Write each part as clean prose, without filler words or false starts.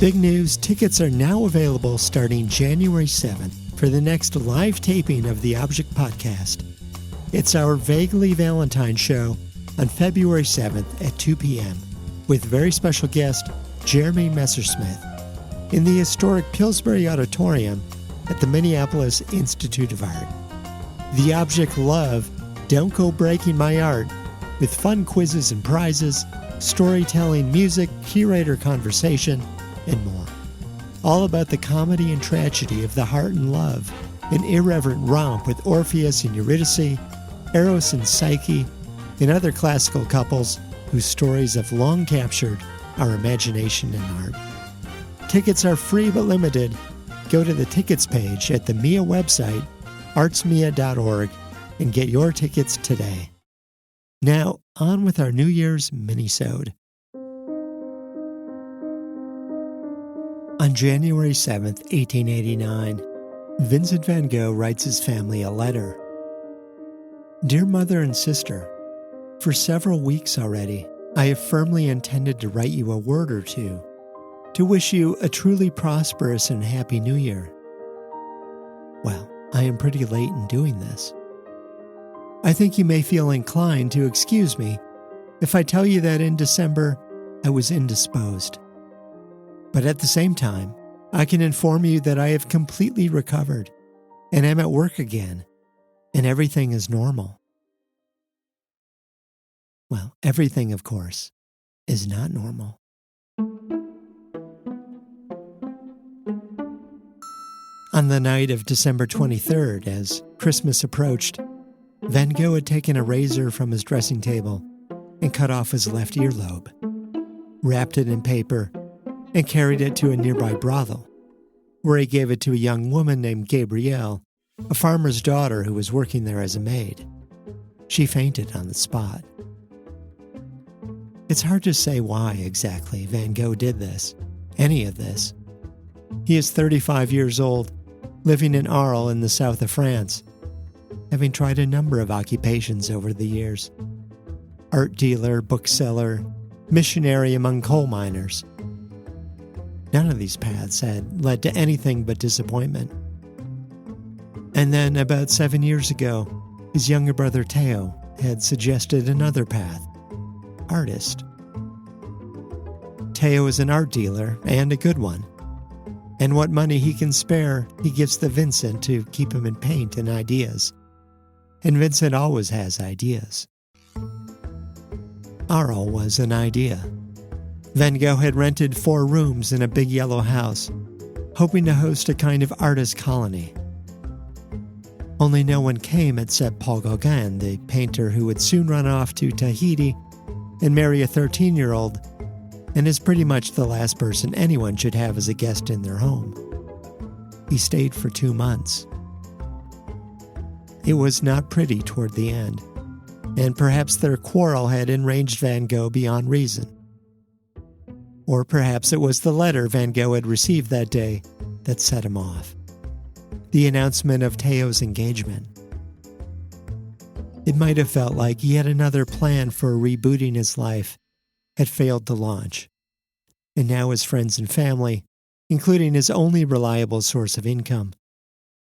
Big news, tickets are now available starting January 7th for the next live taping of the Object Podcast. It's our Vaguely Valentine show on February 7th at 2 p.m. with very special guest Jeremy Messersmith in the historic Pillsbury Auditorium at the Minneapolis Institute of Art. The Object Love Don't Go Breaking My Art with fun quizzes and prizes, storytelling, music, curator conversation, and more. All about the comedy and tragedy of the heart and love, an irreverent romp with Orpheus and Eurydice, Eros and Psyche, and other classical couples whose stories have long captured our imagination and art. Tickets are free but limited. Go to the tickets page at the MIA website, artsmia.org, and get your tickets today. Now, on with our New Year's Minisode. On January 7th, 1889, Vincent van Gogh writes his family a letter. Dear Mother and Sister, for several weeks already, I have firmly intended to write you a word or two to wish you a truly prosperous and happy New Year. Well, I am pretty late in doing this. I think you may feel inclined to excuse me if I tell you that in December I was indisposed. But at the same time, I can inform you that I have completely recovered and am at work again, and everything is normal. Well, everything, of course, is not normal. On the night of December 23rd, as Christmas approached, Van Gogh had taken a razor from his dressing table and cut off his left earlobe, wrapped it in paper, and carried it to a nearby brothel, where he gave it to a young woman named Gabrielle, a farmer's daughter who was working there as a maid. She fainted on the spot. It's hard to say why exactly Van Gogh did this, any of this. He is 35 years old, living in Arles in the south of France, having tried a number of occupations over the years. Art dealer, bookseller, missionary among coal miners. None of these paths had led to anything but disappointment. And then, about 7 years ago, his younger brother Theo had suggested another path: artist. Theo is an art dealer, and a good one. And what money he can spare, he gives to Vincent to keep him in paint and ideas. And Vincent always has ideas. Arles was an idea. Van Gogh had rented 4 rooms in a big yellow house, hoping to host a kind of artist colony. Only no one came except Paul Gauguin, the painter who would soon run off to Tahiti and marry a 13-year-old, and is pretty much the last person anyone should have as a guest in their home. He stayed for 2 months. It was not pretty toward the end, and perhaps their quarrel had enraged Van Gogh beyond reason. Or perhaps it was the letter Van Gogh had received that day that set him off. The announcement of Theo's engagement. It might have felt like yet another plan for rebooting his life had failed to launch, and now his friends and family, including his only reliable source of income,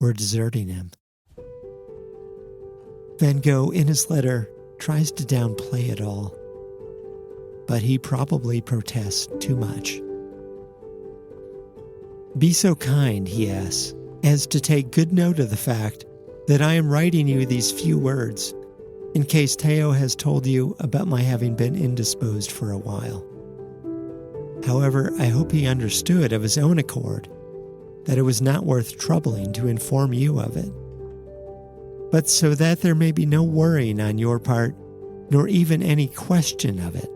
were deserting him. Van Gogh, in his letter, tries to downplay it all, but he probably protests too much. Be so kind, he asks, as to take good note of the fact that I am writing you these few words in case Theo has told you about my having been indisposed for a while. However, I hope he understood of his own accord that it was not worth troubling to inform you of it. But so that there may be no worrying on your part, nor even any question of it,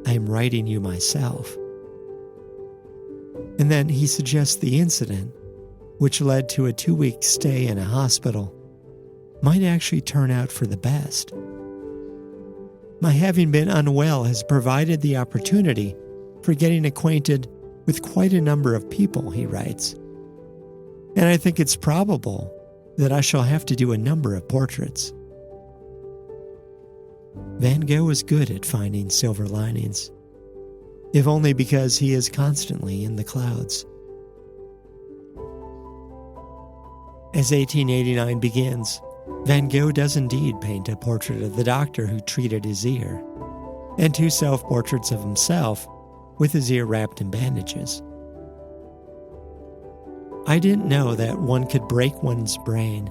I am writing you myself. And then he suggests the incident, which led to a 2-week stay in a hospital, might actually turn out for the best. My having been unwell has provided the opportunity for getting acquainted with quite a number of people, he writes. And I think it's probable that I shall have to do a number of portraits. Van Gogh was good at finding silver linings. if only because he is constantly in the clouds. As 1889 begins, Van Gogh does indeed paint a portrait of the doctor who treated his ear, and 2 self-portraits of himself with his ear wrapped in bandages. I didn't know that one could break one's brain,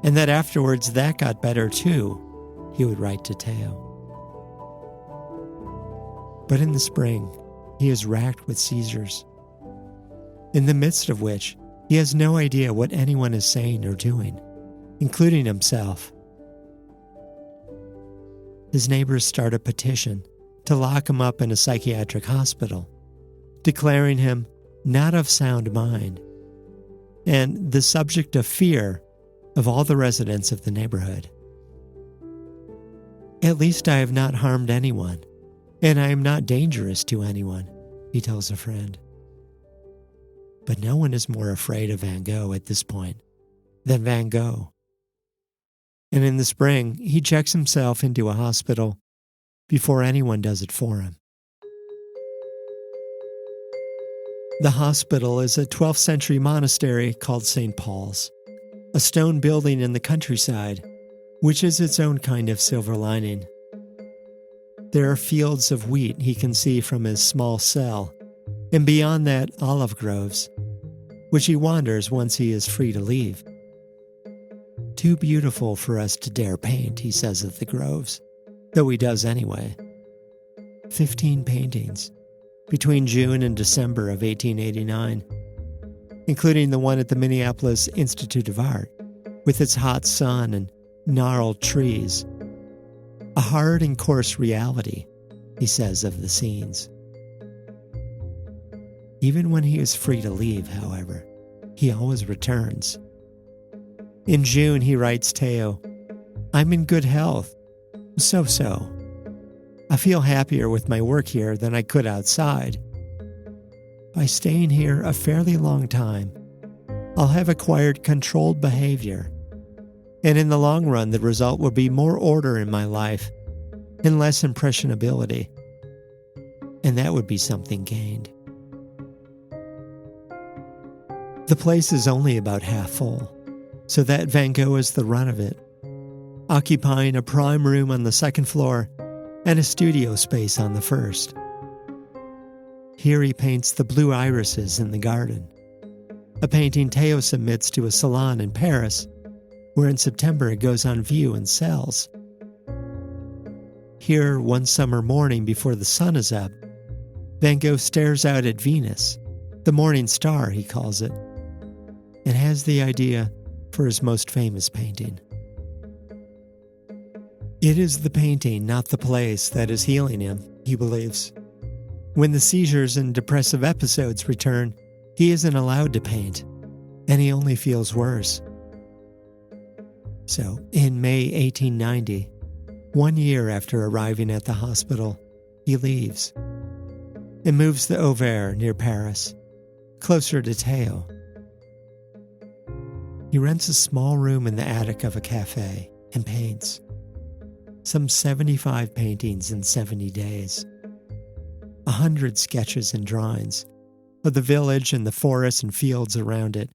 and that afterwards that got better too, he would write to Theo. But in the spring, he is racked with seizures, in the midst of which he has no idea what anyone is saying or doing, including himself. His neighbors start a petition to lock him up in a psychiatric hospital, declaring him not of sound mind and the subject of fear of all the residents of the neighborhood. At least I have not harmed anyone, and I am not dangerous to anyone, he tells a friend. But no one is more afraid of Van Gogh at this point than Van Gogh. And in the spring, he checks himself into a hospital before anyone does it for him. The hospital is a 12th century monastery called St. Paul's, a stone building in the countryside, which is its own kind of silver lining. There are fields of wheat he can see from his small cell, and beyond that, olive groves, which he wanders once he is free to leave. Too beautiful for us to dare paint, he says of the groves, though he does anyway. 15 paintings between June and December of 1889, including the one at the Minneapolis Institute of Art, with its hot sun and gnarled trees. A hard and coarse reality, he says of the scenes. Even when he is free to leave, however, he always returns. In June, he writes Theo, "I'm in good health, so-so. I feel happier with my work here than I could outside. By staying here a fairly long time, I'll have acquired controlled behavior, and in the long run the result will be more order in my life and less impressionability, and that would be something gained." The place is only about half full, so that Van Gogh is the run of it, occupying a prime room on the second floor and a studio space on the first. Here he paints the blue irises in the garden, a painting Theo submits to a salon in Paris, where in September it goes on view and sells. Here, one summer morning before the sun is up, Van Gogh stares out at Venus, the morning star he calls it, and has the idea for his most famous painting. It is the painting, not the place, that is healing him, he believes. When the seizures and depressive episodes return, he isn't allowed to paint, and he only feels worse. So, in May 1890, 1 year after arriving at the hospital, he leaves and moves to Auvers near Paris, closer to Theo. He rents a small room in the attic of a cafe and paints. Some 75 paintings in 70 days. 100 sketches and drawings of the village and the forests and fields around it.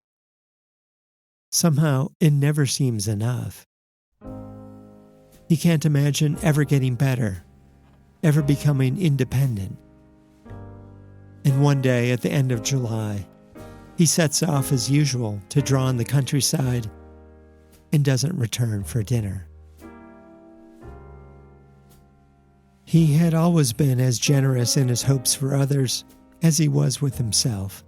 Somehow, it never seems enough. He can't imagine ever getting better, ever becoming independent. And one day, at the end of July, he sets off as usual to draw in the countryside and doesn't return for dinner. He had always been as generous in his hopes for others as he was with himself.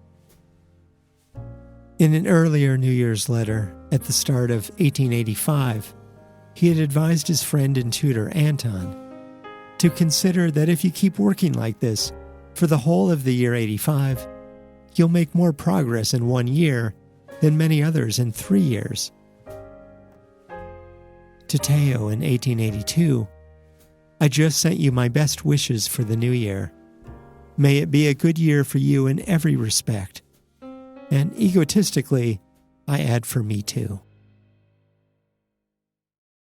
In an earlier New Year's letter, at the start of 1885, he had advised his friend and tutor, Anton, to consider that if you keep working like this for the whole of the year 85, you'll make more progress in 1 year than many others in 3 years. To Theo in 1882, "I just sent you my best wishes for the new year. May it be a good year for you in every respect. And egotistically, I add for me too."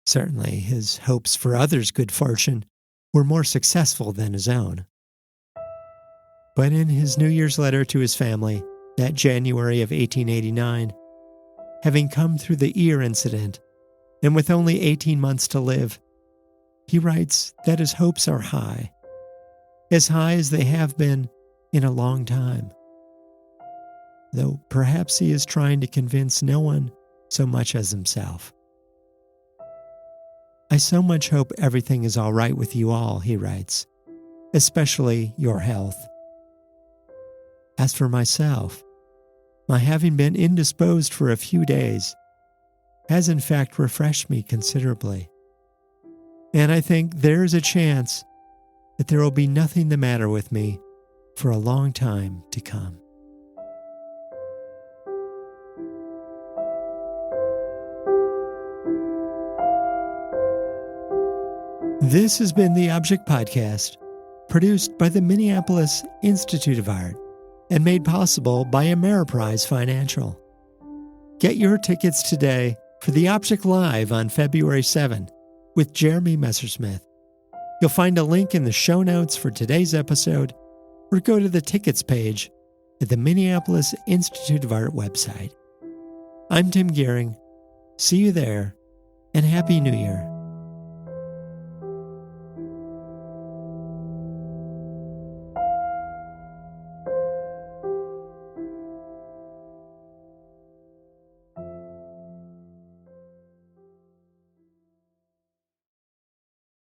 Certainly, his hopes for others' good fortune were more successful than his own. But in his New Year's letter to his family, that January of 1889, having come through the ear incident, and with only 18 months to live, he writes that his hopes are high as they have been in a long time. Though perhaps he is trying to convince no one so much as himself. I so much hope everything is all right with you all, he writes, especially your health. As for myself, my having been indisposed for a few days has in fact refreshed me considerably. And I think there is a chance that there will be nothing the matter with me for a long time to come. This has been the Object Podcast, produced by the Minneapolis Institute of Art and made possible by Ameriprise Financial. Get your tickets today for the Object Live on February 7 with Jeremy Messersmith. You'll find a link in the show notes for today's episode, or go to the tickets page at the Minneapolis Institute of Art website. I'm Tim Gihring. See you there, and Happy New Year.